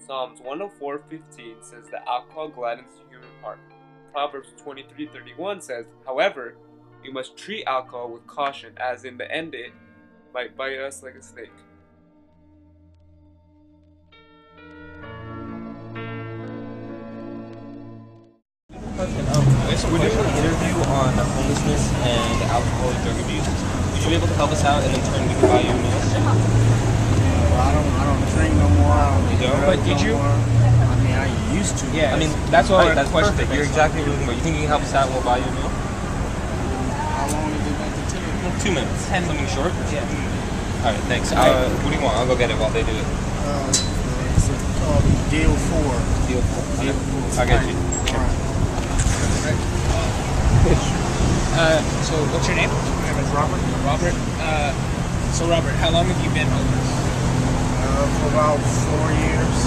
Psalms 104:15 says that alcohol gladdens the human heart. Proverbs 23:31 says, however, we must treat alcohol with caution, as in the end it might bite us like a snake. So we're doing an interview on homelessness and alcohol and drug abuse. Would you be able to help us out, and in turn we can buy you a meal? Well, I don't drink no more. You don't? But did you? I mean, I used to. Yeah. I mean, that's all. That's perfect. You're exactly what we're looking for. You think you can help us out, and we'll buy you a meal? How long is it going to take? Well, 2 minutes. Something short? Yeah. All right, thanks. What do you want? I'll go get it while they do it. It's called Deal 4. Deal 4. Deal 4. I'll get you. All right. So what's your name? My name is Robert. Robert. So Robert, how long have you been homeless? For about 4 years.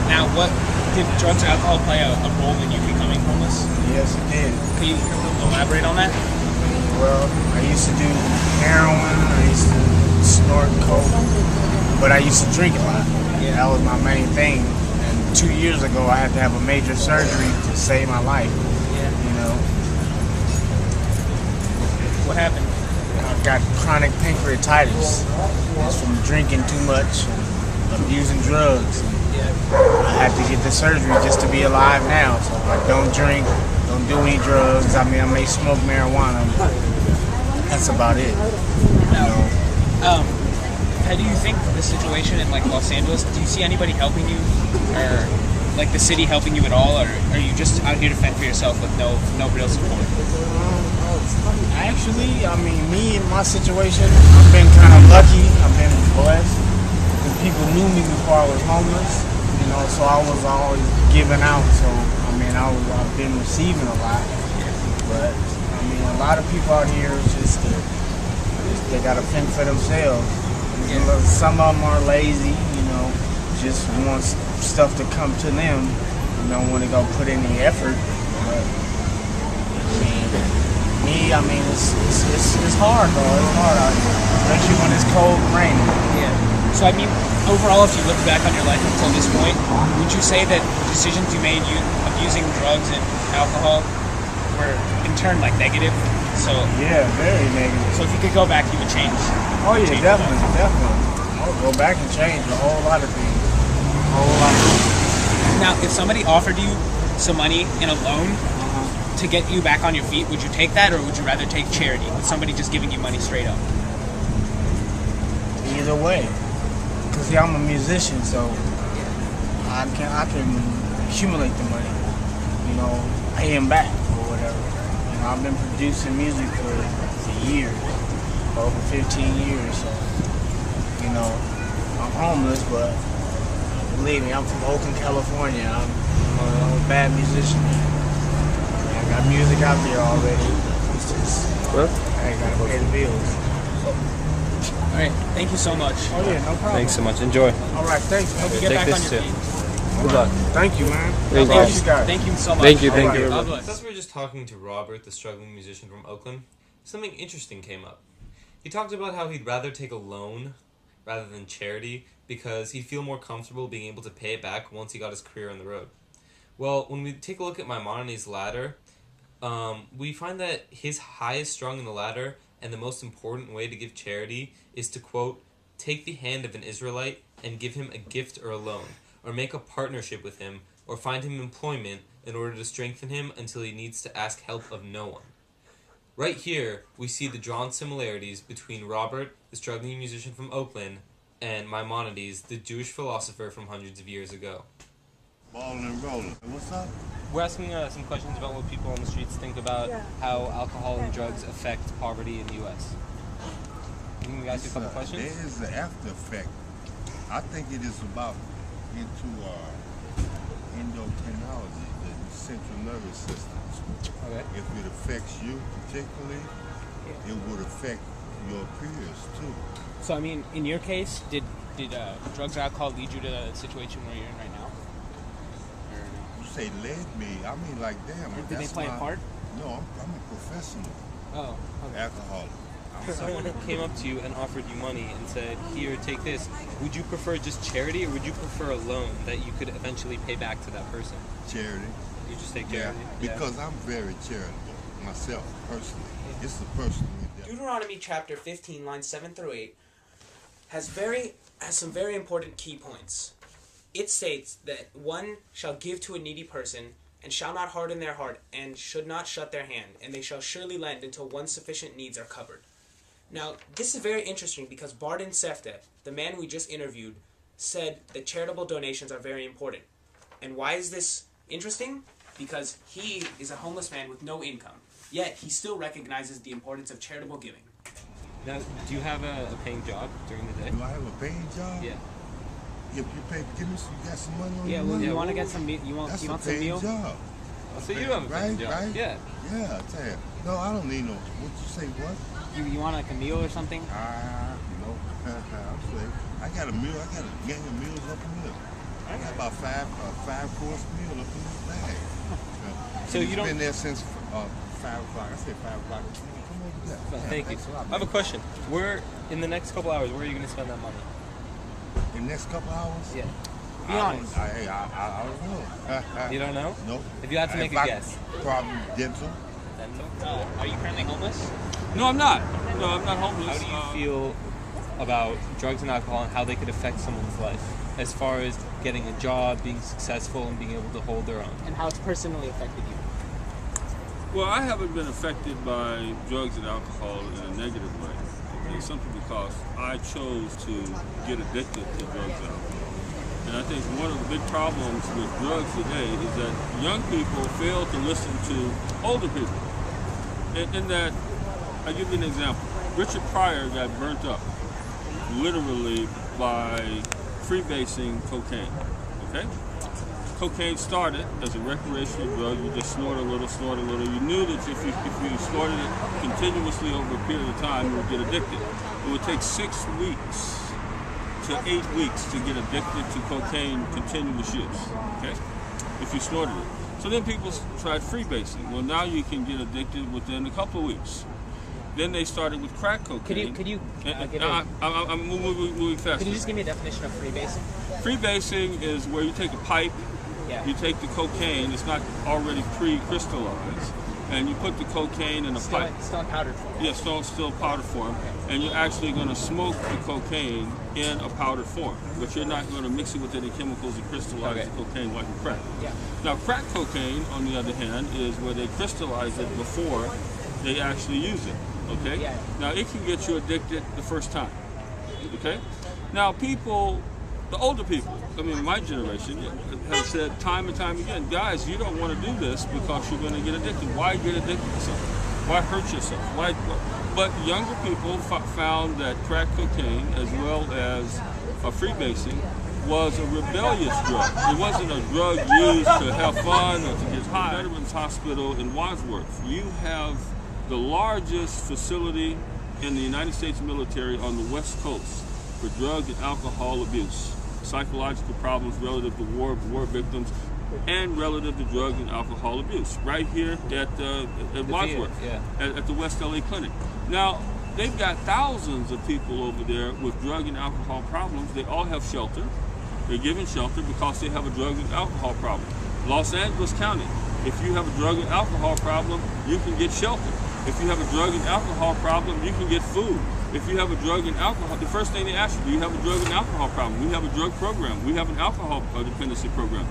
Now, what did drugs or alcohol play a role in you becoming homeless? Yes, it did. Can you elaborate on that? Well, I used to do heroin. I used to snort coke, but I used to drink a lot. Yeah. That was my main thing. And 2 years ago, I had to have a major surgery to save my life. Yeah. You know, What happened? I've got chronic pancreatitis. It's from drinking too much and abusing drugs. Yeah. I had to get the surgery just to be alive now. So I don't drink, don't do any drugs. I mean, I may smoke marijuana. That's about it. How do you think the situation in like Los Angeles? Do you see anybody helping you, or like the city helping you at all, or are you just out here to fend for yourself with no real support? Actually, I mean, me and my situation, I've been kind of lucky. I've been blessed. Because people knew me before I was homeless, you know, so I was always giving out. So, I mean, I've been receiving a lot. But, I mean, a lot of people out here just they got to fend for themselves. You know, some of them are lazy, you know, just want stuff to come to them. You don't want to go put any effort. But, I mean, it's hard though. It's hard out here, especially when it's cold and raining. Yeah. So I mean, overall, if you look back on your life until this point, would you say that decisions you made, of using drugs and alcohol, were in turn like negative? So yeah, very negative. So if you could go back, you would change. Oh yeah, definitely. I'll go back and change a whole lot of things. A whole lot of things. Now, if somebody offered you some money in a loan to get you back on your feet, would you take that, or would you rather take charity with somebody just giving you money straight up? Either way, because see, I'm a musician, so I can accumulate the money, you know, pay him back or whatever. You know, I've been producing music for years, over 15 years, so you know, I'm homeless, but believe me, I'm from Oakland, California. I'm a bad musician. I got music out there already. It's just, I gotta pay the bills. All right, thank you so much. Oh yeah, no problem. Thanks so much. Enjoy. All right, thanks. Hope you get Take back on this your too. feet. Good luck. Thank you, man. Thank Thank you. you, guys. Thank you so much. Thank you. God bless. As we were just talking to Robert, the struggling musician from Oakland, something interesting came up. He talked about how he'd rather take a loan rather than charity because he'd feel more comfortable being able to pay it back once he got his career on the road. Well, when we take a look at Maimonides' ladder, we find that his highest rung in the ladder and the most important way to give charity is to, quote, take the hand of an Israelite and give him a gift or a loan, or make a partnership with him, or find him employment in order to strengthen him until he needs to ask help of no one. Right here, we see the drawn similarities between Robert, the struggling musician from Oakland, and Maimonides, the Jewish philosopher from hundreds of years ago. Balling and rolling. What's up? We're asking some questions about what people on the streets think about how alcohol and drugs affect poverty in the U.S. Can we ask you a couple questions? There is the after effect. I think it is about into endocrinology, the central nervous system. Okay. If it affects you particularly, it would affect your peers too. So I mean, in your case, did drugs or alcohol lead you to the situation where you're in right now? You say led me, I mean like damn. Did they play a part? No, I'm a professional Oh, okay. alcoholic. I'm someone came up to you and offered you money and said, "Here, take this," would you prefer just charity, or would you prefer a loan that you could eventually pay back to that person? Charity. You just take Yeah, charity. because I'm very charitable myself, personally. It's a personal endeavor. Deuteronomy chapter 15, lines 7 through 8, has some very important key points. It states that one shall give to a needy person, and shall not harden their heart, and should not shut their hand, and they shall surely lend until one's sufficient needs are covered. Now, this is very interesting because Barden Sefta, the man we just interviewed, said that charitable donations are very important. And why is this interesting? Because he is a homeless man with no income, yet he still recognizes the importance of charitable giving. Now, do you have a paying job during the day? Do I have a paying job? Yeah. If you pay, give me some, you got some money on Yeah, your well, money? you want to get some meal? You want That's some a paying meal? job. So you have a paying Right, job. right? Yeah. Yeah, I tell you. No, I don't need no, what you say, what? You want like a meal or something? No. I'm saying, I got a meal, I got a gang of meals up in here. I got about five-course meal up in this bag. So you It's don't. been there since 5 o'clock. I said 5 o'clock. Come over there. Thank you. Thanks a lot, I have a man. question. Where, in the next couple hours, where are you going to spend that money? In the next couple hours? Yeah. Be honest. I don't know. You don't know? Nope. If you had to make If a I- guess. Probably dental. Are you currently homeless? No, I'm not. No, I'm not homeless. How do you feel about drugs and alcohol and how they could affect someone's life, as far as getting a job, being successful, and being able to hold their own? And how it's personally affected you? Well, I haven't been affected by drugs and alcohol in a negative way. Okay, simply because I chose to get addicted to drugs and alcohol. And I think one of the big problems with drugs today is that young people fail to listen to older people. In that, I'll give you an example. Richard Pryor got burnt up, literally, by freebasing cocaine. Okay? Cocaine started as a recreational drug. You just snort a little, snort a little. You knew that if you snorted it continuously over a period of time, you would get addicted. It would take 6 weeks to 8 weeks to get addicted to cocaine continuous use. Okay? If you snorted it. So then people tried freebasing. Well, now you can get addicted within a couple of weeks. Then they started with crack cocaine. I'm moving faster. Could you just give me a definition of freebasing? Freebasing is where you take a pipe, Yeah. you take the cocaine, it's not already pre-crystallized, and you put the cocaine in a pipe. Still in powdered form. Yeah, still powder form, and you're actually going to smoke the cocaine in a powdered form, but you're not going to mix it with any chemicals and crystallize the cocaine like a crack. Yeah. Now, crack cocaine, on the other hand, is where they crystallize it before they actually use it. Okay? Yeah. Now, it can get you addicted the first time. Okay? Now, people, the older people, I mean, my generation, have said time and time again, guys, you don't want to do this because you're going to get addicted. Why get addicted to something? Why hurt yourself? Why? But younger people found that crack cocaine, as well as freebasing, was a rebellious drug. It wasn't a drug used to have fun or to get high. Veterans Hospital in Wadsworth, you have the largest facility in the United States military on the West Coast for drug and alcohol abuse, psychological problems relative to war victims, and relative to drug and alcohol abuse, right here at Wadsworth, at the West LA Clinic. Now, they've got thousands of people over there with drug and alcohol problems. They all have shelter. They're given shelter because they have a drug and alcohol problem. Los Angeles County, if you have a drug and alcohol problem, you can get shelter. If you have a drug and alcohol problem, you can get food. If you have a drug and alcohol, the first thing they ask you, do you have a drug and alcohol problem? We have a drug program. We have an alcohol dependency program.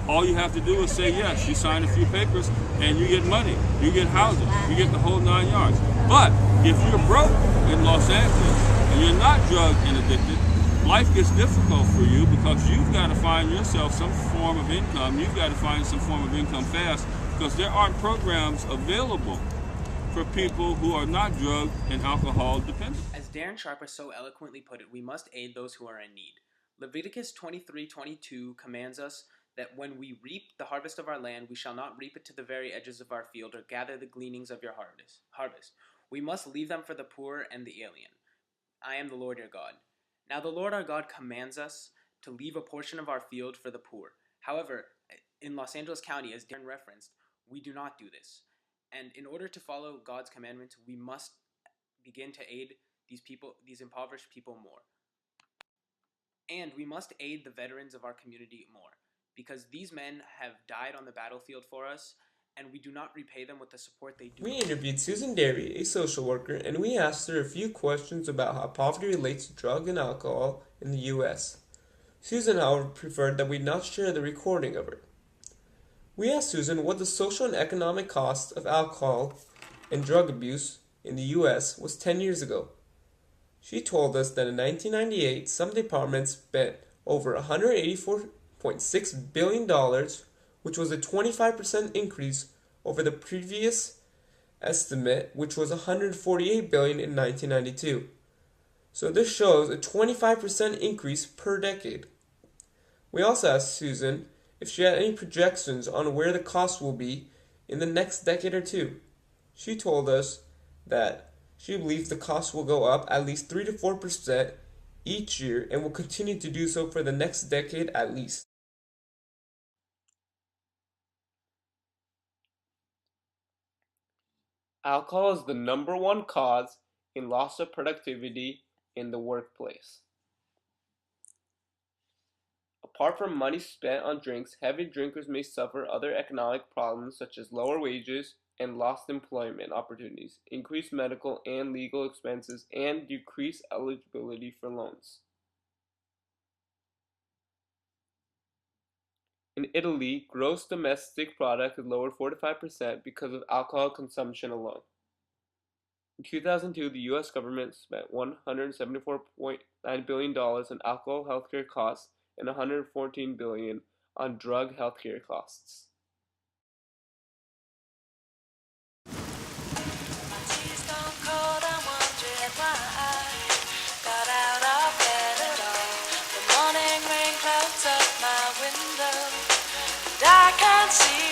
All you have to do is say yes. You sign a few papers and you get money. You get housing. You get the whole 9 yards. But if you're broke in Los Angeles and you're not drug and addicted, life gets difficult for you because you've got to find yourself some form of income. You've got to find some form of income fast because there aren't programs available for people who are not drug and alcohol dependent. As Darren Sharper so eloquently put it, we must aid those who are in need. Leviticus 23:22 commands us that when we reap the harvest of our land, we shall not reap it to the very edges of our field or gather the gleanings of your harvest. We must leave them for the poor and the alien. I am the Lord your God. Now the Lord our God commands us to leave a portion of our field for the poor. However, in Los Angeles County, as Darren referenced, we do not do this. And in order to follow God's commandments, we must begin to aid these impoverished people more. And we must aid the veterans of our community more, because these men have died on the battlefield for us, and we do not repay them with the support they do. We interviewed Susan Derry, a social worker, and we asked her a few questions about how poverty relates to drug and alcohol in the U.S. Susan, however, preferred that we not share the recording of her. We asked Susan what the social and economic cost of alcohol and drug abuse in the U.S. was 10 years ago. She told us that in 1998, some departments spent over $184.6 billion, which was a 25% increase over the previous estimate, which was $148 billion in 1992. So this shows a 25% increase per decade. We also asked Susan if she had any projections on where the cost will be in the next decade or two. She told us that she believes the cost will go up at least 3 to 4% each year and will continue to do so for the next decade at least. Alcohol is the number one cause in loss of productivity in the workplace. Apart from money spent on drinks, heavy drinkers may suffer other economic problems such as lower wages and lost employment opportunities, increased medical and legal expenses, and decreased eligibility for loans. In Italy, gross domestic product is lowered 4 to 5% because of alcohol consumption alone. In 2002, the U.S. government spent $174.9 billion on alcohol healthcare costs and $114 billion on drug healthcare costs. I can't see